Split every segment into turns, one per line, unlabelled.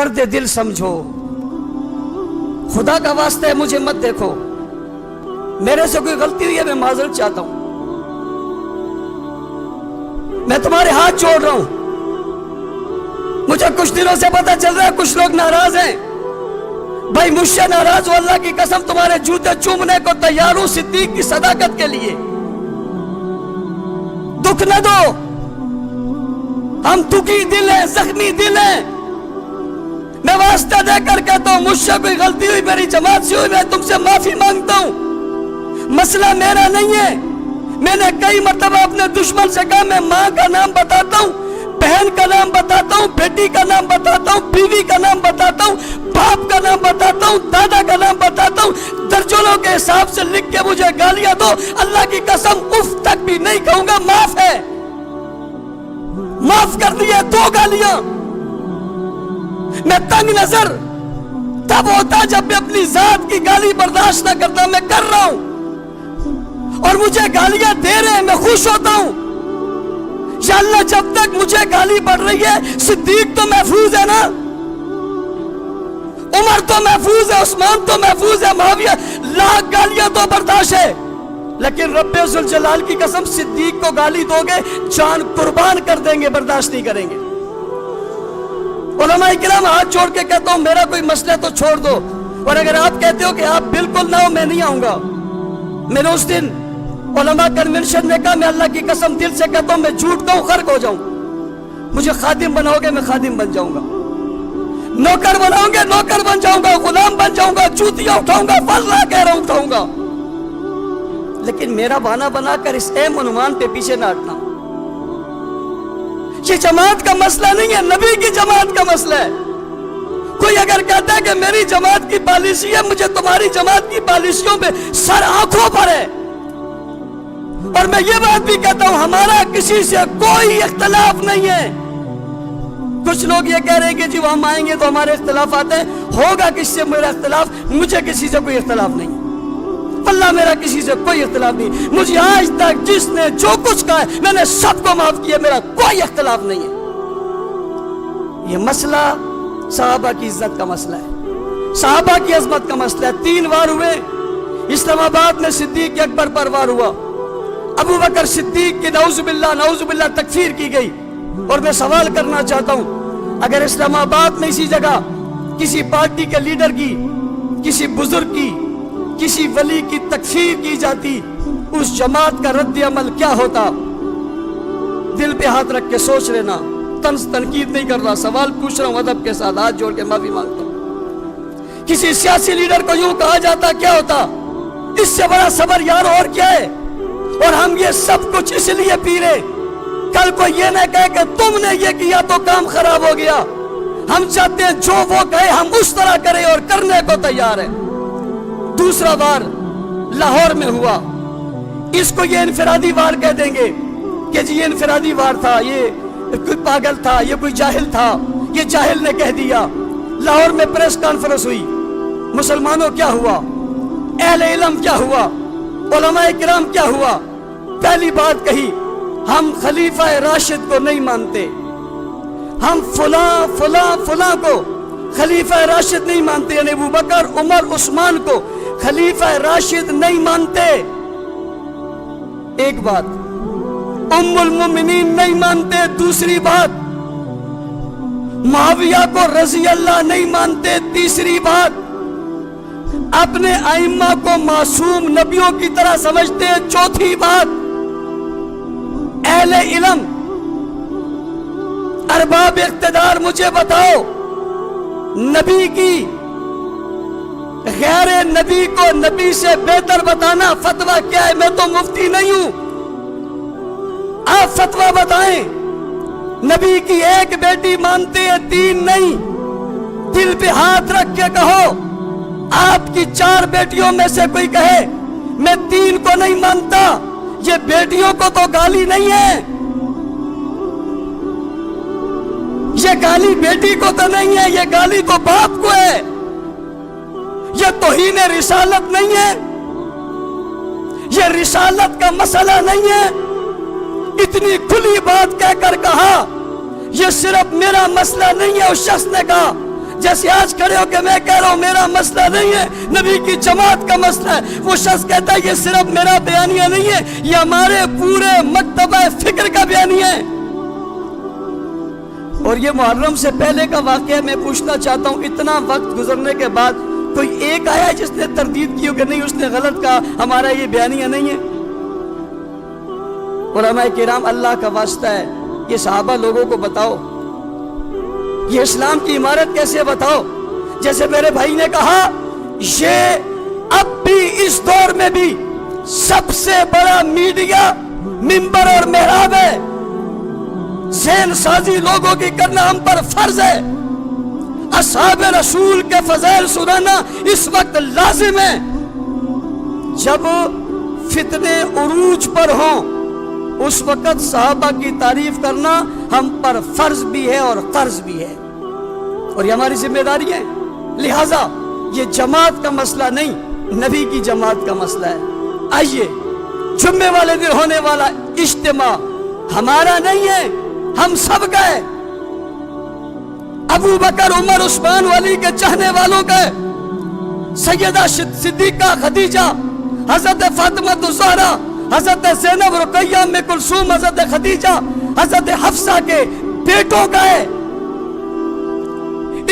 दर्द दिल समझो, खुदा का वास्ता है मुझे मत देखो, मेरे से कोई गलती हुई है मैं माजरत चाहता हूं, मैं तुम्हारे हाथ जोड़ रहा हूं। मुझे कुछ दिनों से पता चल रहा है कुछ लोग नाराज हैं। भाई मुझसे नाराज हो, अल्लाह की कसम तुम्हारे जूते चूमने को तैयार हूं सिद्दीक की सदाकत के लिए। दुख न दो, हम दुखी दिल हैं, जख्मी दिल हैं। मैं वास्ता देकर कहता हूं मुझसे कोई गलती हुई, मेरी जमात से हुई, मैं तुमसे माफी मांगता हूं। मसला मेरा नहीं है। मैंने कई मतलब अपने दुश्मन से कहा मैं माँ का नाम बताता हूं, बहन का नाम बताता हूं, बेटी का नाम बताता हूं, बीवी का नाम बताता हूं, बाप का नाम बताता हूं, दादा का नाम बताता हूं। दर्जनों के हिसाब से लिख के मुझे गालियां दो, अल्लाह की कसम उफ तक भी नहीं कहूंगा। माफ है, माफ कर दिया 2 गालियां। मैं तंग नजर तब होता जब मैं अपनी जात की गाली बर्दाश्त न करता। मैं कर रहा हूं और मुझे गालियां दे रहे हैं, मैं खुश होता हूं। या अल्लाह जब तक मुझे गाली पड़ रही है, सिद्दीक तो महफूज है ना, उमर तो महफूज है, उस्मान तो महफूज है, मुआविया, लाख गालियां तो बर्दाश्त है, लेकिन रब्बे जुल जलाल की कसम सिद्दीक को गाली दोगे जान कुर्बान कर देंगे, बर्दाश्त नहीं करेंगे। उलमा इकराम हाथ जोड़ के कहता हूं मेरा कोई मसला तो छोड़ दो, और अगर आप कहते हो कि आप बिल्कुल ना हो मैं नहीं आऊंगा। मैंने उस दिन उलमा कन्वेंशन में कहा मैं अल्लाह की कसम दिल से कहता हूं मैं झूठ कहूं खर्क हो जाऊं। मुझे खादिम बनाओगे मैं खादिम बन जाऊंगा, नौकर बनाओगे नौकर बन जाऊंगा, गुलाम बन जाऊंगा, जूतियां उठाऊंगा, फल्ला कह रहा हूं उठाऊंगा, लेकिन मेरा बहाना बनाकर इस एम अनुमान पे पीछे ना हटना। ये जमात का मसला नहीं है, नबी की जमात का मसला है। कोई अगर कहता है कि मेरी जमात की पॉलिसी है, मुझे तुम्हारी जमात की पॉलिसियों पे सर आंखों पर है। और मैं ये बात भी कहता हूं हमारा किसी से कोई इख्तलाफ नहीं है। कुछ लोग ये कह रहे हैं कि जी हम आएंगे तो हमारे इख्तलाफ आते हैं, होगा किससे मेरा इख्तलाफ, मुझे किसी से कोई इख्तलाफ नहीं, अल्लाह मेरा किसी से कोई इख्तलाफ नहीं। मुझे आज तक जिसने जो कुछ कहा है मैंने सबको माफ किया, मेरा कोई इख्तलाफ नहीं है। ये मसला सहाबा की इज्जत का मसला है, सहाबा की अजमत का मसला है। 3 वार हुए, इस्लामाबाद में सिद्दीक अकबर पर वार हुआ, अबू बकर सिद्दीक की नऊजुबिल्लाह तकफीर की गई। और मैं सवाल करना चाहता हूं अगर इस्लामाबाद में इसी जगह किसी पार्टी के लीडर की, किसी बुजुर्ग की, किसी वली की तकफीर की जाती, उस जमात का रद्द अमल क्या होता? दिल पे हाथ रख के सोच लेना, तंज तनकीद नहीं कर रहा, सवाल पूछ रहा हूं अदब के साथ, हाथ जोड़ के माफी मांगता हूं। किसी सियासी लीडर को यूं कहा जाता क्या होता? इससे बड़ा सबर यार और क्या है? और हम ये सब कुछ इसलिए पी रहे, कल को ये न कहे कि तुमने ये किया तो काम खराब हो गया। हम चाहते हैं जो वो कहे हम उस तरह करें और करने को तैयार है। दूसरा वार लाहौर में हुआ, इसको ये इनफरादी वार कह देंगे कि जी ये इनफरादी वार था, ये कोई पागल था, ये कोई जाहिल था, ये जाहिल ने कह दिया। लाहौर में प्रेस कॉन्फ्रेंस हुई, मुसलमानों क्या हुआ, अहले इल्म क्या हुआ, उलमाए किराम क्या हुआ? पहली बात कही हम खलीफा राशिद को नहीं मानते, हम फुला फुला फुला को खलीफा राशिद नहीं मानते, यानी अबू बकर उमर उस्मान को खलीफा राशिद नहीं मानते। एक बात, उम्मुल मोमिनीन नहीं मानते। दूसरी बात, मुआविया को रजी अल्लाह नहीं मानते। तीसरी बात, अपने आइम्मा को मासूम नबियों की तरह समझते हैं। चौथी बात, अहले इल्म अरबाब इख्तिदार मुझे बताओ, नबी की गैर नबी को नबी से बेहतर बताना फतवा क्या है? मैं तो मुफ्ती नहीं हूं, आप फतवा बताएं। नबी की एक बेटी मानते हैं, 3 नहीं। दिल पे हाथ रख के कहो, आपकी 4 बेटियों में से कोई कहे मैं 3 को नहीं मानता, ये बेटियों को तो गाली नहीं है, ये गाली बेटी को तो नहीं है, ये गाली तो बाप को है, ये तौहीन रिसालत नहीं है, ये रिसालत का मसला नहीं है। इतनी खुली बात कहकर कहा ये सिर्फ मेरा मसला नहीं है। उस शख्स ने कहा جیسے آج کھڑے ہو کہ میں کہہ رہا ہوں میرا مسئلہ نہیں ہے، نبی کی جماعت کا مسئلہ ہے، وہ شخص کہتا ہے یہ صرف میرا بیانیہ نہیں ہے، یہ ہمارے پورے مکتبہ فکر کا بیانیہ ہے۔ اور یہ محرم سے پہلے کا واقعہ میں پوچھنا چاہتا ہوں، اتنا وقت گزرنے کے بعد کوئی ایک آیا جس نے تردید کی ہو کہ نہیں اس نے غلط کہا، ہمارا یہ بیانیہ نہیں ہے؟ علماء کرام اللہ کا واسطہ ہے یہ صحابہ لوگوں کو بتاؤ، یہ اسلام کی عمارت کیسے بتاؤ؟ جیسے میرے بھائی نے کہا یہ اب بھی اس دور میں بھی سب سے بڑا میڈیا منبر اور محراب ہے، ذہن سازی لوگوں کی کرنا ہم پر فرض ہے، اصحاب رسول کے فضائل سنانا اس وقت لازم ہے، جب فتنے عروج پر ہوں اس وقت صحابہ کی تعریف کرنا ہم پر فرض بھی ہے اور قرض بھی ہے، اور یہ ہماری ذمہ داری ہے۔ لہٰذا یہ جماعت کا مسئلہ نہیں، نبی کی جماعت کا مسئلہ ہے۔ آئیے جمعے والے دن ہونے والا اجتماع ہمارا نہیں ہے، ہم سب کا ہے، ابو بکر عمر عثمان علی کے چاہنے والوں کا ہے، سیدہ صدیقہ خدیجہ، حضرت فاطمہ الزہرا، حضرت زینب رقیہ ام کلثوم، حضرت خدیجہ، حضرت حفصہ کے بیٹوں کا ہے،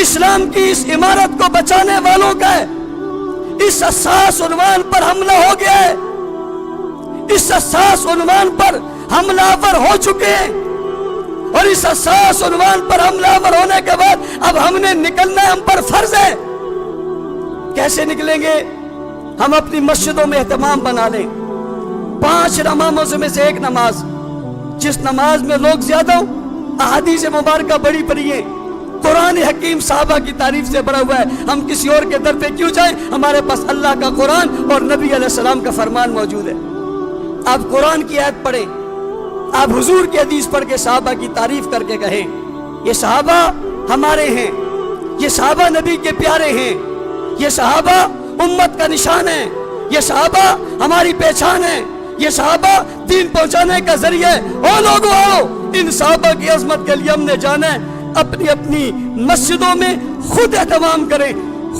اسلام کی اس عمارت کو بچانے والوں کا ہے۔ اس حساس عنوان پر حملہ ہو گیا ہے، اس حساس عنوان پر حملہ آور ہو چکے ہیں، اور اس حساس عنوان پر حملہ آور ہونے کے بعد اب ہم نے نکلنا ہم پر فرض ہے۔ کیسے نکلیں گے؟ ہم اپنی مسجدوں میں اہتمام بنا لیں، 5 نمازوں میں سے ایک نماز، جس نماز میں لوگ زیادہ ہوں، احادیث مبارکہ بڑی پڑھی ہیں، قرآن حکیم صحابہ کی تعریف سے بھرا ہوا ہے، ہم کسی اور کے در پہ کیوں جائیں؟ ہمارے پاس اللہ کا قرآن اور نبی علیہ السلام کا فرمان موجود ہے۔ آپ قرآن کی آیت پڑھیں، آپ حضور کی حدیث پڑھ کے صحابہ کی تعریف کر کے کہیں یہ صحابہ ہمارے ہیں، یہ صحابہ نبی کے پیارے ہیں، یہ صحابہ امت کا نشان ہے، یہ صحابہ ہماری پہچان ہے، یہ صحابہ دین پہنچانے کا ذریعہ ہے۔ او لوگوں آؤ، ان صحابہ کی عظمت کے لیے ہم نے جانا ہے، اپنی اپنی مسجدوں میں خود اہتمام کریں،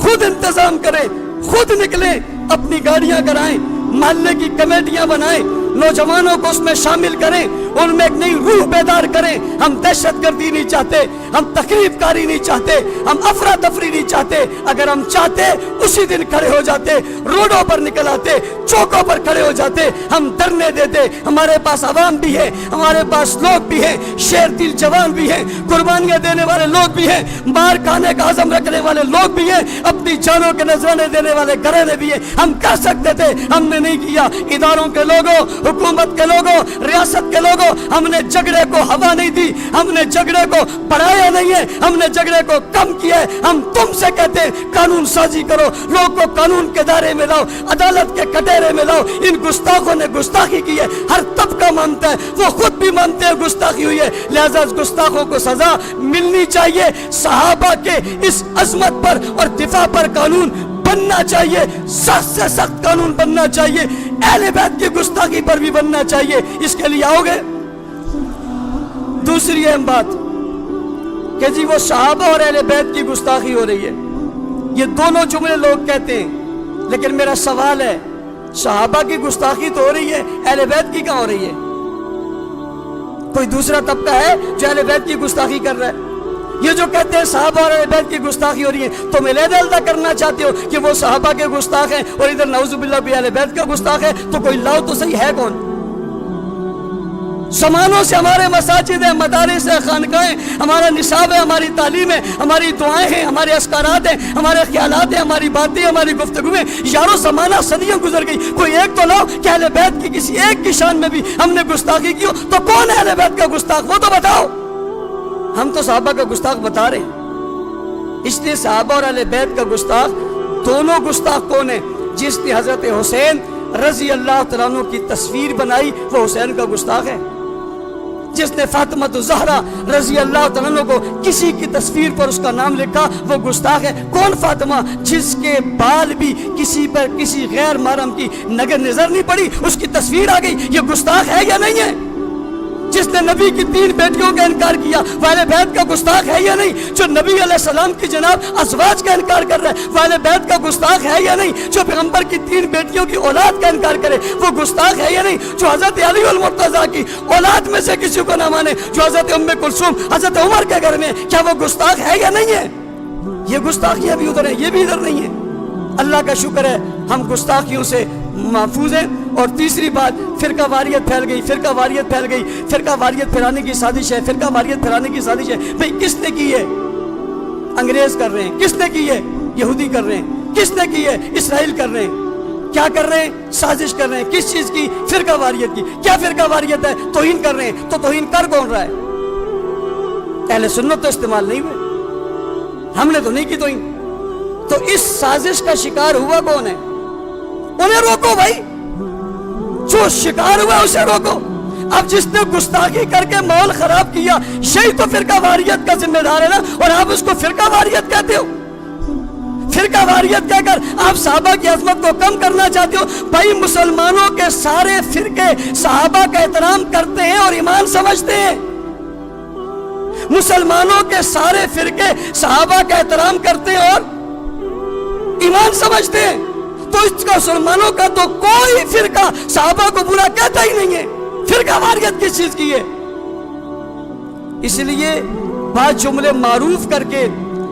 خود انتظام کریں، خود نکلیں، اپنی گاڑیاں کرائیں، محلے کی کمیٹیاں بنائیں، نوجوانوں کو اس میں شامل کریں، ان میں ایک نئی روح بیدار کریں۔ ہم دہشت گردی نہیں چاہتے، ہم تخریب کاری نہیں چاہتے، ہم افراتفری نہیں چاہتے۔ اگر ہم چاہتے اسی دن کھڑے ہو جاتے، روڈوں پر نکل آتے، چوکوں پر کھڑے ہو جاتے، ہم دھرنے دیتے۔ ہمارے پاس عوام بھی ہے، ہمارے پاس لوگ بھی ہیں، شیر دل جوان بھی ہیں، قربانیاں دینے والے لوگ بھی ہیں، مار کھانے کا عزم رکھنے والے لوگ بھی ہیں، اپنی جانوں کے نذرانے دینے والے گھرانے بھی ہیں۔ ہم کر سکتے تھے، ہم نے نہیں کیا۔ اداروں کے لوگوں، حکومت کے لوگوں، ریاست کے لوگوں، ہم نے جھگڑے کو ہوا نہیں دی، ہم نے جھگڑے کو بڑھایا نہیں ہے، ہم نے جھگڑے کو کم کیا ہے۔ ہم تم سے کہتے ہیں قانون سازی کرو، لوگ کو قانون کے دائرے میں لاؤ، عدالت کے کٹہرے میں لاؤ۔ ان گستاخوں نے گستاخی کی ہے، ہر طبقہ مانتا ہے، وہ خود بھی مانتے ہیں گستاخی ہوئی ہے، لہذا اس گستاخوں کو سزا ملنی چاہیے۔ صحابہ کے اس عظمت پر اور دفاع پر قانون بننا چاہیے، سخت سے سخت قانون بننا چاہیے، اہل بیت کی گستاخی پر بھی بننا چاہیے۔ اس کے لیے آؤ گے؟ دوسری اہم بات کہ جی وہ صحابہ اور اہل بیت کی گستاخی ہو رہی ہے، یہ دونوں جملے لوگ کہتے ہیں، لیکن میرا سوال ہے صحابہ کی گستاخی تو ہو رہی ہے، اہل بیت کی کہاں ہو رہی ہے؟ کوئی دوسرا طبقہ ہے جو اہل بیت کی گستاخی کر رہا ہے؟ یہ جو کہتے ہیں صحابہ اور اہل بیت کی گستاخی ہو رہی ہے، تم علیحدہ کرنا چاہتے ہو کہ وہ صحابہ کے گستاخ ہیں اور ادھر نعوذ باللہ بھی اہل بیت کا گستاخ ہے، تو کوئی لاؤ تو صحیح ہے کون؟ زمانوں سے ہمارے مساجد ہیں، مدارس ہیں، خانقاہیں، ہمارا نصاب ہے، ہماری تعلیم ہے، ہماری دعائیں ہیں، ہمارے اذکارات ہیں، ہمارے خیالات ہیں، ہماری باتیں، ہماری گفتگویں۔ یارو زمانہ صدیوں گزر گئی، کوئی ایک تو لاؤ کہ اہل بیت کی کسی ایک کی شان میں بھی ہم نے گستاخی کی ہو، تو کون ہے اہل بیت کا گستاخ؟ وہ تو بتاؤ۔ ہم تو صحابہ کا گستاخ بتا رہے ہیں، اس لیے صحابہ اور اہل بیت کا گستاخ دونوں گستاخ کون ہیں؟ جس نے حضرت حسین رضی اللہ تعالیٰ عنہ کی تصویر بنائی وہ حسین کا گستاخ ہے، جس نے فاطمہ الزہرا رضی اللہ تعالیٰ عنہ کو کسی کی تصویر پر اس کا نام لکھا وہ گستاخ ہے۔ کون فاطمہ؟ جس کے بال بھی کسی پر کسی غیر محرم کی نظر نہیں پڑی، اس کی تصویر آ گئی، یہ گستاخ ہے یا نہیں ہے؟ जिसने नबी की 3 बेटियों का इनकार किया वो अहले बैत का गुस्ताख है या नहीं? जो नबी अलैहिस्सलाम की जनाब अज़वाज का इनकार कर रहा है वो अहले बैत का गुस्ताख है या नहीं? जो पैगंबर की 3 बेटियों की औलाद का इनकार करे वो गुस्ताख है या नहीं? जो हजरत अली वल मुर्तज़ा की औलाद में से किसी को ना माने, जो हजरत उम्मे कुलसूम हजरत उमर के घर में, क्या वो गुस्ताख है या नहीं है? ये गुस्ताखियां भी उधर है, ये भी इधर नहीं है। अल्लाह का शुक्र है हम गुस्ताखियों से महफूज हैं। और तीसरी बात, फिरका वारियत फैल गई, फिरका वारियत फैल गई, फिरका वारियत फैलाने की साजिश है, फिरका वारियत फैलाने की साजिश है। भाई किसने की है? अंग्रेज कर रहे हैं। किसने की है? यहूदी कर रहे हैं। किसने की है? इसराइल कर रहे हैं। क्या कर रहे हैं? साजिश कर रहे हैं। किस चीज की? फिरका वारियत की। क्या फिरका वारियत है? तौहीन कर रहे हैं। तो तौहीन कर कौन रहा है? अहले सुन्नत तो इस्तेमाल नहीं हुए, हमने तो नहीं की तौहीन। तो इस साजिश का शिकार हुआ कौन है? उन्हें रोको भाई, जो शिकार हुआ उसे रोको। अब जिसने गुस्ताखी करके माहौल खराब किया यही तो फिरका वारियत का जिम्मेदार है ना, और आप उसको फिरका वारियत कहते हो। फिरका वारियत कहकर आप सहाबा की अजमत को कम करना चाहते हो। भाई मुसलमानों के सारे फिरके सहाबा का एहतराम करते हैं और ईमान समझते हैं। मुसलमानों के सारे फिरके सहाबा का एहतराम करते हैं और ईमान समझते हैं। तो इसका मुसलमानों का तो कोई फिरका सहाबा को बुरा कहता ही नहीं है। फिरका वारियत किस चीज की है? इसलिए बात जुमले मारूफ करके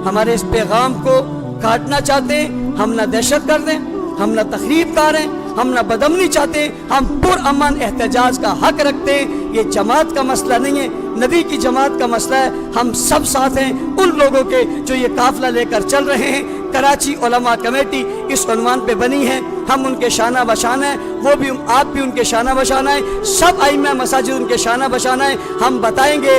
हमारे इस पैगाम को काटना चाहते हैं। हम ना दहशत कर दें, हम ना तखरीबकार हैं, हम ना बदमनी चाहते, हम पुरअमन एहतजाज का हक रखते हैं। ये जमात का मसला नहीं है, नबी की जमात का मसला है। हम सब साथ हैं उन लोगों के जो ये काफिला लेकर चल रहे हैं। कराची उलमा कमेटी इस उन्वान पे बनी है, हम उनके शाना बशाना है, वो भी आप भी उनके शाना बशाना है, सब आइम्मा मसाजिद उनके शाना बशाना है। हम बताएंगे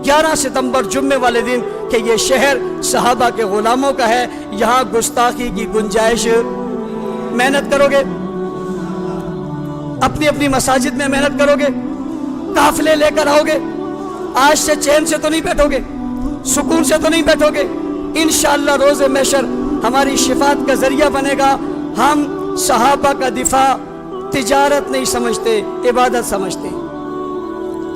11 सितंबर जुम्मे वाले दिन कि ये शहर सहाबा के गुलामों का है, यहाँ गुस्ताखी की गुंजाइश। मेहनत करोगे, अपनी अपनी मसाजिद में मेहनत करोगे, काफिले लेकर आओगे, आज से चैन से तो नहीं बैठोगे, सुकून से तो नहीं बैठोगे। इंशाअल्लाह रोज़े महशर हमारी शिफात का जरिया बनेगा। हम सहाबा का दिफा तिजारत नहीं समझते, इबादत समझते।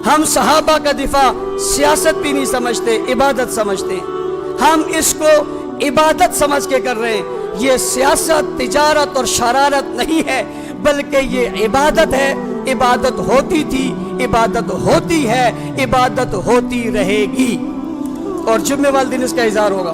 हम सहाबा का दिफा सियासत भी नहीं समझते, इबादत समझते। हम इसको इबादत समझ के कर रहे हैं। ये सियासत, तिजारत और शरारत नहीं है, बल्कि ये इबादत है। इबादत होती थी, इबादत होती है, इबादत होती रहेगी। और जुम्मे वाले दिन इसका इज़हार होगा।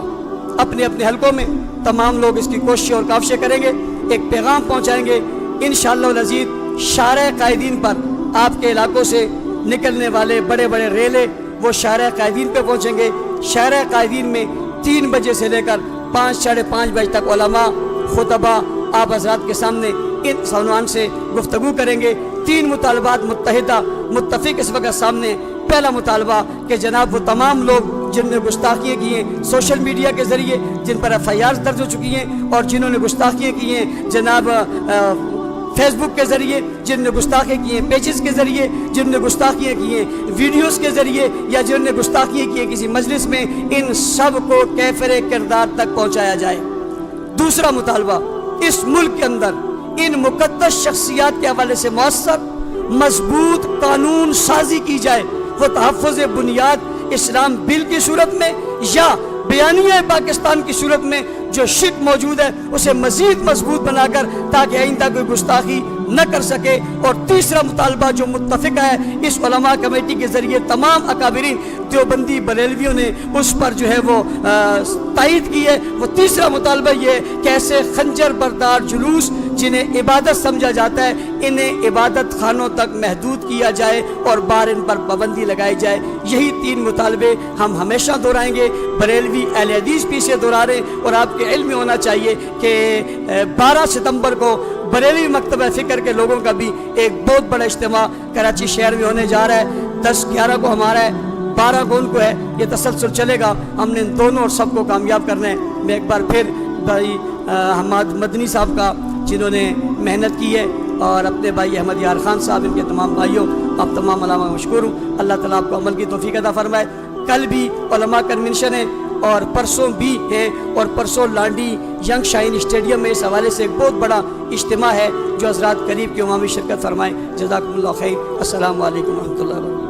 अपने अपने हलकों में तमाम लोग इसकी कोशिश और काविशें करेंगे, एक पैगाम पहुँचाएंगे इंशाअल्लाह अज़ीज़। शारे कायदीन पर आपके इलाकों से निकलने वाले बड़े बड़े रेले वो शारे कायदीन पे पहुँचेंगे। शारे कायदीन में 3 बजे से लेकर 5 साढ़े 5 बजे तक उलमा खुतबा आप हज़रात के सामने इन सवाल से गुफ्तगू करेंगे। 3 मुतालबात मुत्तफिक इस वक्त सामने। पहला मुतालबा कि जनाब वो तमाम लोग जिनने गुस्ताखियाँ की हैं सोशल मीडिया के ज़रिए, जिन पर FIR दर्ज हो चुकी हैं, और जिन्होंने गुस्ताखियाँ की हैं जनाब फेसबुक के ज़रिए, जिनने गुस्ताखियाँ की हैं पेजेस के ज़रिए, जिनने गुस्ताखियाँ की हैं वीडियोस के ज़रिए, या जिनने गुस्ताखियाँ की हैं किसी मजलिस में, इन सब को कैफरे किरदार तक पहुँचाया जाए। दूसरा मुतालबा, इस मुल्क के अंदर इन मुकद्दस शख्सियात के हवाले से मौसर मजबूत कानून साजी की जाए। वो तहफ़्फ़ुज़ बुनियाद इस्लाम बिल की सूरत में या बयानिया पाकिस्तान की सूरत में जो शिक मौजूद है उसे मज़ीद मजबूत बनाकर, ताकि आइंदा कोई गुस्ताखी न कर सके। और तीसरा मुतालबा जो मुत्तफ़िक है इस उलमा कमेटी के ज़रिए तमाम अकाबिरीन देवबंदी बरेलवियों ने उस पर जो है वो तायद की है, वो तीसरा मुतालबा ये कैसे खंजर बरदार जुलूस जिन्हें इबादत समझा जाता है, इन्हें इबादत खानों तक महदूद किया जाए और बार इन पर पाबंदी लगाई जाए। यही 3 मुतालबे हम हमेशा दोहराएंगे। बरेलवी अहले हदीस भी इसे दोहरा रहे हैं। और आपके इल्म में होना चाहिए कि 12 सितंबर को बरेलवी मकतब फ़िक्र के लोगों का भी एक बहुत बड़ा इज्तिमा कराची शहर में होने जा रहा है। 10-11 को हमारा है, 12 को उनको है। ये तसलसल चलेगा, हमने इन दोनों और सबको कामयाब करना है। मैं एक बार फिर भाई हमाद मदनी साहब का जिन्होंने मेहनत की है, और अपने भाई अहमद यार खान साहब, इनके तमाम भाइयों, आप तमाम अलामा मशकूर हूँ। अल्लाह ताला आपको अमल की तौफीक अता फरमाए। कल भी उलमा कन्वेंशन है और परसों भी है, और परसों लांडी यंग शाइन स्टेडियम में इस हवाले से एक बहुत बड़ा इज्तिमा है जो हज़रात करीब की उमामी शिरकत फरमाएँ। जज़ाकुमुल्लाह खैर। अस्सलामु अलैकुम व रहमतुल्लाहि व बरकातहू।